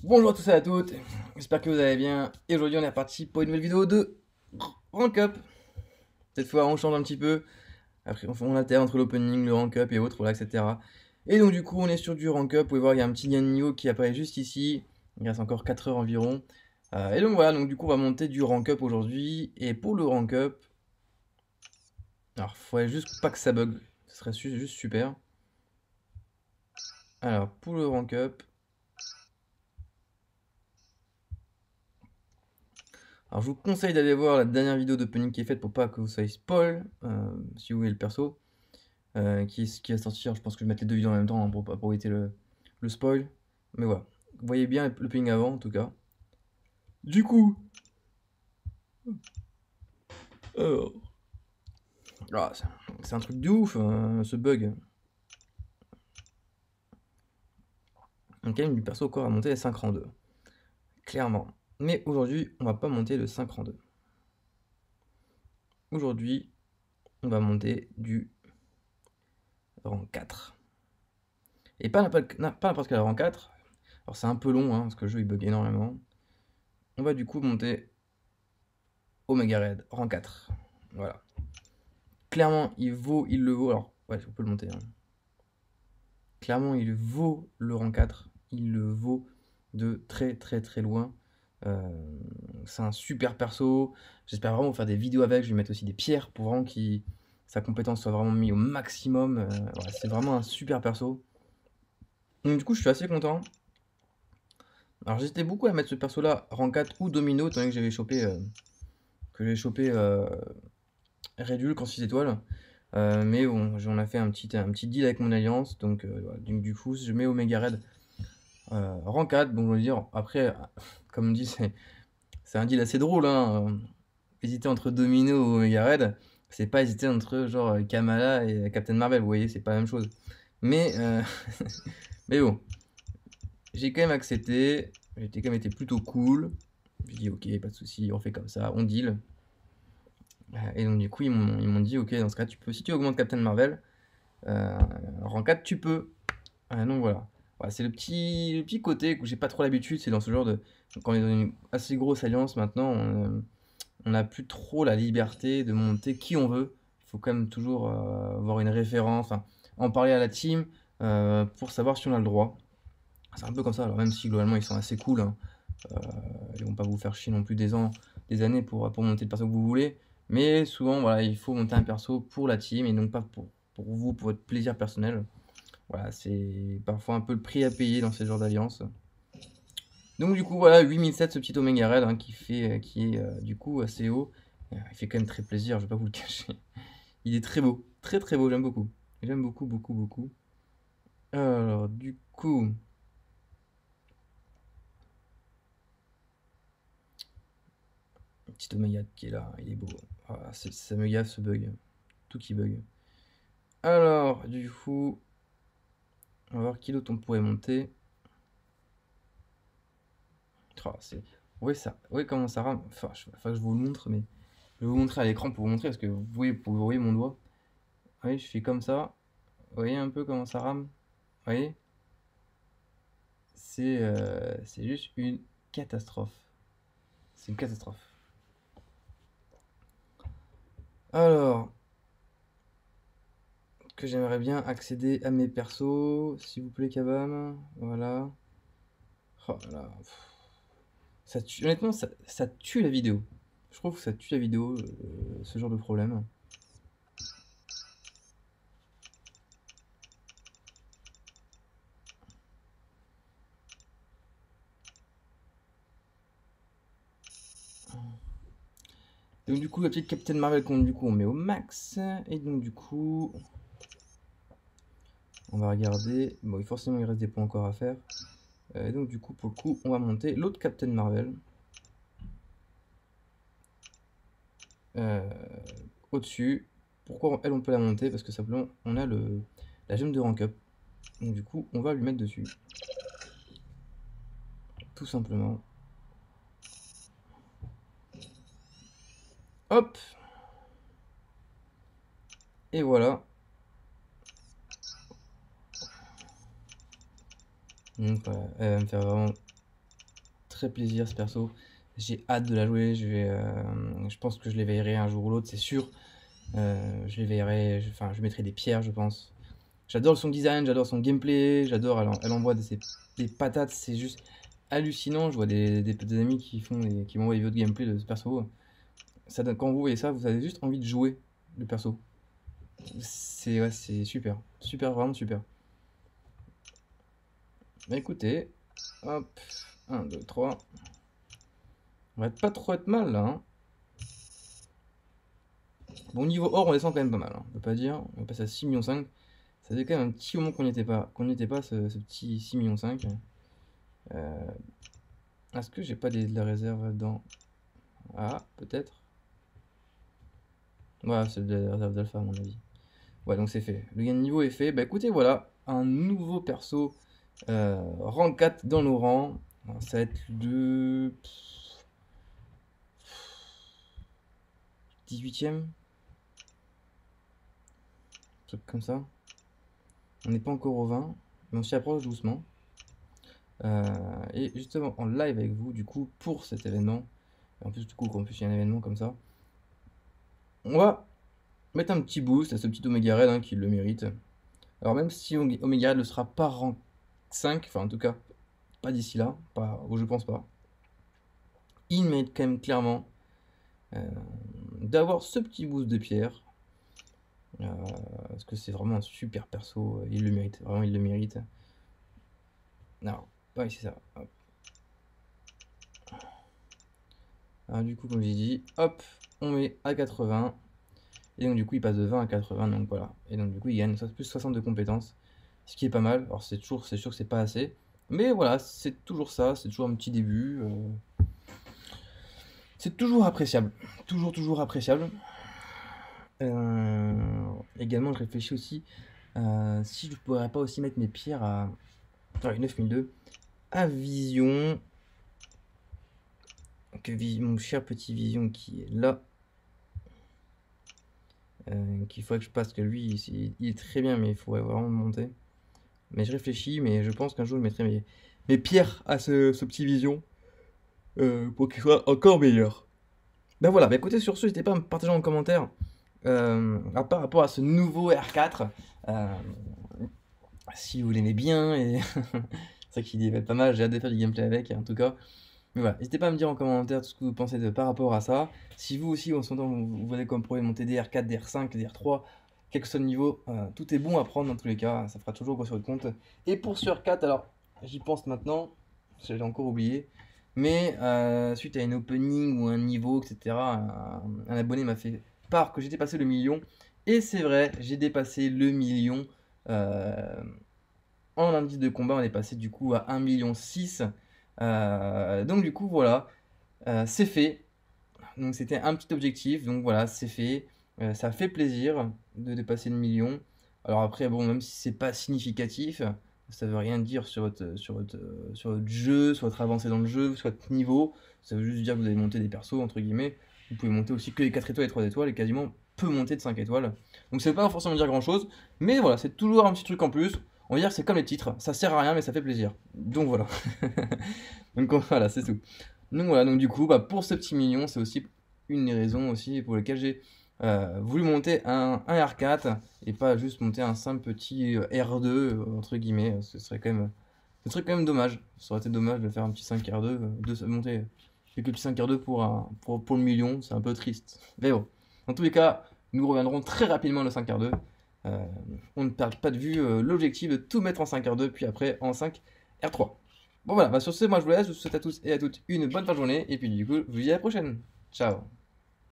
Bonjour à tous et à toutes, j'espère que vous allez bien. Et aujourd'hui on est reparti pour une nouvelle vidéo de Rank Up. Cette fois on change un petit peu, après on alterne entre l'opening, le Rank Up et autres, voilà, etc. Et donc du coup on est sur du Rank Up, vous pouvez voir il y a un petit gain de niveau qui apparaît juste ici. Il reste encore 4 heures environ. Et donc voilà, donc du coup on va monter du Rank Up aujourd'hui. Et pour le Rank Up, alors faudrait juste pas que ça bug, ce serait juste super. Alors pour le Rank Up, alors je vous conseille d'aller voir la dernière vidéo d'opening qui est faite pour pas que vous soyez spoil, si vous voulez le perso. Qui va sortir. Je pense que je vais mettre les deux vidéos en même temps, hein, pour éviter le spoil. Mais voilà. Vous voyez bien le ping avant en tout cas. Du coup, alors, ah, c'est un truc de ouf, ce bug. Donc, quand même, du perso au corps à monter les 5 rangs 2. Clairement. Mais aujourd'hui, on va pas monter le 5 rangs 2. Aujourd'hui, on va monter du rang 4. Et pas n'importe quel rang 4. Alors, c'est un peu long, hein, parce que le jeu il bug énormément. On va du coup monter Omega Red, rang 4. Voilà. Clairement, il le vaut. Alors, ouais, on peut le monter, hein. Clairement, il vaut le rang 4. Il le vaut de très très très loin. Euh, c'est un super perso. J'espère vraiment faire des vidéos avec. Je vais mettre aussi des pierres pour vraiment que sa compétence soit vraiment mise au maximum. Ouais, c'est vraiment un super perso. Donc, du coup, je suis assez content. Alors, j'hésitais beaucoup à mettre ce perso là rang 4 ou domino, étant donné que j'avais chopé Redul quand 6 étoiles. Mais bon, on a fait un petit deal avec mon alliance. Donc, voilà. Donc, du coup, je mets Omega Red rang 4. Bon, je veux dire, après, comme on dit, c'est un deal assez drôle, hein. Hésiter entre Domino ou Omega Red, c'est pas hésiter entre genre Kamala et Captain Marvel, vous voyez, c'est pas la même chose. Mais, mais bon, j'ai quand même accepté. J'ai quand même été plutôt cool. J'ai dit, ok, pas de souci, on fait comme ça, on deal. Et donc, du coup, ils m'ont dit, ok, dans ce cas, si tu augmentes Captain Marvel, euh, rang 4, tu peux. Donc voilà. Voilà, c'est le petit côté que j'ai pas trop l'habitude, c'est dans ce genre de. Quand on est dans une assez grosse alliance maintenant, on n'a plus trop la liberté de monter qui on veut. Il faut quand même toujours avoir une référence, enfin, en parler à la team pour savoir si on a le droit. C'est un peu comme ça, alors même si globalement ils sont assez cool, hein, ils vont pas vous faire chier non plus des années pour monter le perso que vous voulez. Mais souvent, voilà, il faut monter un perso pour la team et non pas pour vous, pour votre plaisir personnel. Voilà, c'est parfois un peu le prix à payer dans ce genre d'alliance. Donc du coup, voilà, 8007, ce petit Omega Red, hein, qui est du coup assez haut. Il fait quand même très plaisir, je vais pas vous le cacher. Il est très beau, très très beau, j'aime beaucoup. J'aime beaucoup, beaucoup, beaucoup. Alors, du coup, petit Omega qui est là, il est beau. Ah, ça me gaffe ce bug. Tout qui bug. Alors, du coup, on va voir qui d'autre on pourrait monter. Oh, ouais, ouais, comment ça rame. Enfin, que je vous le montre, mais je vais vous montrer à l'écran pour vous montrer parce que vous voyez mon doigt. Vous voyez, je fais comme ça. Vous voyez un peu comment ça rame? Vous voyez? C'est juste une catastrophe. C'est une catastrophe. Alors, que j'aimerais bien accéder à mes persos, s'il vous plaît, Kabam. Voilà. Oh là là. Honnêtement, ça tue la vidéo. Je trouve que ça tue la vidéo, ce genre de problème. Donc du coup, la petite Captain Marvel compte, du coup, on met au max. Et donc du coup, on va regarder. Bon, forcément, il reste des points encore à faire. Et donc du coup, pour le coup, on va monter l'autre Captain Marvel. euh, Au-dessus. Pourquoi elle, on peut la monter? Parce que simplement, on a la gemme de rank up. Donc du coup, on va lui mettre dessus. Tout simplement. Hop! Et voilà. Donc voilà, elle va me faire vraiment très plaisir ce perso. J'ai hâte de la jouer. Je pense que je l'éveillerai un jour ou l'autre, c'est sûr. Je l'éveillerai, enfin, je mettrai des pierres, je pense. J'adore son design, j'adore son gameplay, j'adore, elle envoie des patates, c'est juste hallucinant. Je vois des amis qui m'envoient des vidéos de gameplay de ce perso. Quand vous voyez ça, vous avez juste envie de jouer le perso. Ouais, c'est super, super, vraiment super. Bah écoutez, hop, 1, 2, 3. On va pas trop être mal là. Hein. Bon, niveau or, on descend quand même pas mal. Hein. On peut pas dire, on passe à 6,5 millions. Ça faisait quand même un petit moment qu'on n'y était pas, ce petit 6,5 millions. Est-ce que j'ai pas de la réserve là-dedans? Ah, peut-être. Ouais, c'est de la réserve d'alpha à mon avis. Ouais, donc c'est fait. Le gain de niveau est fait. Bah écoutez, voilà, un nouveau perso rang 4 dans nos rangs. Alors, ça va être le 18ème. Un truc comme ça. On n'est pas encore au 20, mais on s'y approche doucement. Et justement en live avec vous, du coup, pour cet événement. En plus, du coup, il y a un événement comme ça. On va mettre un petit boost à ce petit Omega Red hein, qui le mérite. Alors même si Omega Red ne sera pas rang 5, enfin en tout cas pas d'ici là, je pense pas, il mérite quand même clairement d'avoir ce petit boost de pierre. Parce que c'est vraiment un super perso, il le mérite, vraiment il le mérite. Non, ouais c'est ça. Hop. Alors du coup comme j'ai dit, hop, on met à 80. Et donc du coup il passe de 20 à 80, donc voilà. Et donc du coup il gagne plus 60 de compétences, ce qui est pas mal. Alors c'est sûr que c'est pas assez, mais voilà, c'est toujours ça, c'est toujours un petit début. C'est toujours appréciable, toujours appréciable. Également je réfléchis aussi si je pourrais pas aussi mettre mes pierres à 9002 à Vision. Mon cher petit Vision qui est là. Qu'il faudrait que je passe, que lui il est très bien, mais il faudrait vraiment le monter. Mais je réfléchis, mais je pense qu'un jour je mettrai mes pierres à ce petit Vision pour qu'il soit encore meilleur. Ben voilà, écoutez, sur ce, n'hésitez pas à me partager en commentaire par rapport à ce nouveau R4. Si vous l'aimez bien, et c'est vrai qu'il est pas mal, j'ai hâte de faire du gameplay avec, en tout cas. Mais voilà, n'hésitez pas à me dire en commentaire tout ce que vous pensez par rapport à ça. Si vous aussi, en ce moment, vous voyez comme pour monter des R4, des R5, des R3, quel que soit le niveau, tout est bon à prendre dans tous les cas, ça fera toujours grossir votre compte. Et pour ce R4, alors, j'y pense maintenant, j'avais encore oublié, mais suite à une opening ou un niveau, etc., un abonné m'a fait part que j'ai dépassé le million. Et c'est vrai, j'ai dépassé le million. En indice de combat, on est passé du coup à 1,6 million. Donc du coup voilà, c'est fait. Donc c'était un petit objectif, donc voilà, c'est fait. Ça fait plaisir de dépasser le million. Alors après, bon, même si c'est pas significatif, ça veut rien dire sur votre jeu, sur votre avancée dans le jeu, sur votre niveau. Ça veut juste dire que vous avez monté des persos, entre guillemets. Vous pouvez monter aussi que les 4 étoiles et 3 étoiles, et quasiment peu monter de 5 étoiles. Donc ça veut pas forcément dire grand chose, mais voilà, c'est toujours un petit truc en plus. On va dire que c'est comme les titres, ça sert à rien mais ça fait plaisir. Donc voilà. Donc voilà, c'est tout. Donc voilà, donc du coup, pour ce petit million, c'est aussi une des raisons aussi pour lesquelles j'ai voulu monter un R4 et pas juste monter un simple petit R2 entre guillemets. Ce serait quand même dommage. Ça aurait été dommage de faire un petit 5 R2, de monter quelques petits 5 R2 pour le million, c'est un peu triste. Mais bon, dans tous les cas, nous reviendrons très rapidement le 5 R2. On ne perd pas de vue l'objectif de tout mettre en 5 R2 puis après en 5 R3. Bon voilà, sur ce, moi je vous laisse, je vous souhaite à tous et à toutes une bonne fin de journée et puis du coup, je vous dis à la prochaine. Ciao.